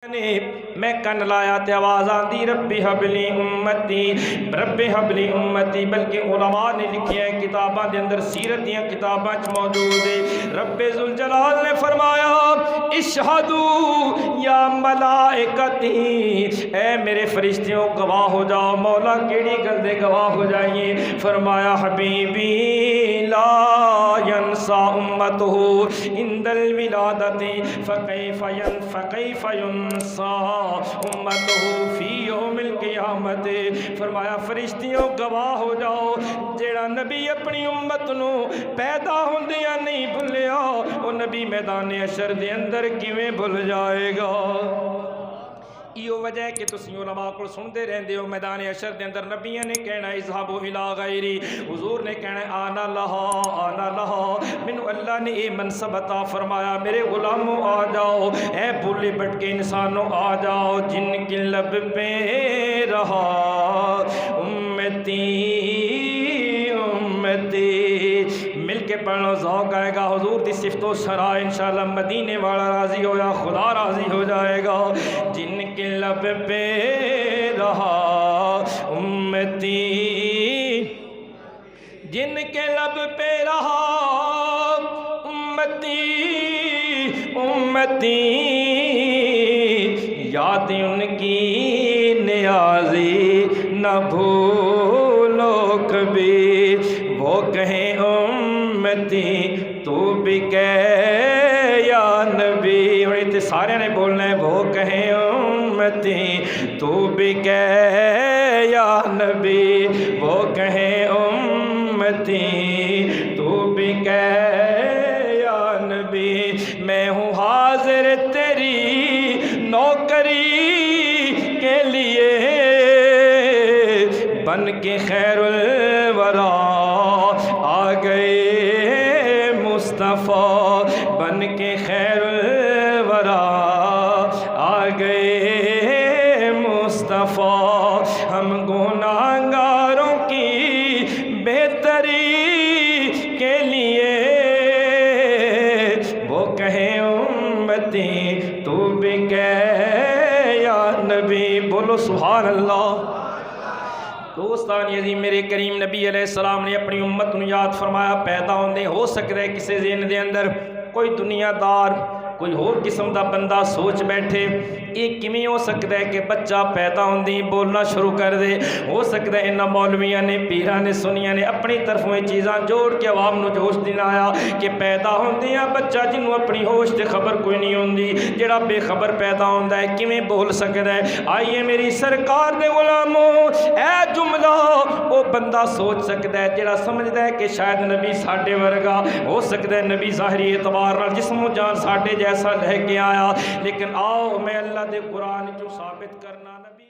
میں کن لایا تے آواز آندی ربی حبلی امتی ربی حبلی امتی، بلکہ علماء نے لکھی ہے کتاباں دے اندر، سیرت دیاں کتاباں چ موجود ہے۔ رب ذوالجلال نے فرمایا اشہدو یا ملائکتی، اے میرے فرشتیوں گواہ ہو جاؤ۔ مولا کیڑی گل دے گواہ ہو جائیے؟ فرمایا حبیبی لا ینسا امتہ عند الولادۃ فکیف ینسا امتہ فی یوم القیامت۔ فرمایا فرشتیوں گواہ ہو جاؤ، جیڑا نبی اپنی امت نو پیدا ہوندیاں نہیں بھلیا، وہ نبی میدان حشر دے اندر کیویں بھل جائے گا؟ یہ وجہ ہے کہ تسی علماء کو سنتے رہندے ہو، میدان حشر دے اندر نبیوں نے کہنا اذهبوا الی غیری، حضور نے کہنا آنا لہا، مینوں اللہ نے یہ منصب عطا فرمایا، میرے غلاموں آ جاؤ، اے بھولے بھٹکے انسانوں آ جاؤ، جن کی لب پہ رہا امتی امتی، مل کے پڑھو ذوق آئے گا۔ حضور دی صفت و شرح انشاءاللہ مدینے والا راضی ہو یا خدا راضی ہو جائے گا۔ جن کے لب پہ رہا امتی، جن کے لب پہ رہا امتی امتی، یاد ان کی نیازی نہ بھولو کبھی، وہ کہیں امتی تو بھی کہے یا نبی، اور یہ سارے نے بولنا ہے، وہ کہیں امتی تو بھی کہے یا نبی، وہ کہیں امتی تو بھی کہے یا نبی، میں ہوں حاضر تیری نوکری کے لیے، بن کے خیر الورا آ گئے مصطفیٰ، بن کے خیر الورا آ گئے مصطفیٰ، ہم گناہگاروں کی بہتری کے لیے، وہ کہیں امتی تو بھی کہے یا نبی، بولو سبحان اللہ۔ دوستان عزیز، میرے کریم نبی علیہ السلام نے اپنی امت نو یاد فرمایا، پیدا ہوندے ہو سکتا ہے کسی ذہن دے اندر کوئی دنیا دار کوئی اور قسم دا بندہ سوچ بیٹھے یہ کیویں ہو سکتا ہے کہ بچہ پیدا ہوندی بولنا شروع کر دے؟ ہو سکتا ہے انہاں مولویاں نے پیراں نے سنیاں نے اپنی طرفوں یہ چیزاں جوڑ کے عوام نو جوش دلایا کہ پیدا ہوندیاں بچہ جنوں اپنی ہوش تے خبر کوئی نہیں ہوندی، جڑا بے خبر پیدا ہوندا ہے کیویں بول سکدا ہے؟ آئیے میری سرکار دے غلاموں، اے جملہ وہ بندہ سوچ سکتا ہے جڑا سمجھدا ہے کہ شاید نبی ساڈے ورگا ہو سکتا ہے، نبی ظاہری اعتبار نال جسم و جان ساڈے جیسا لے کے آیا، لیکن آؤ میں اللہ دے قرآن جو ثابت کرنا نبی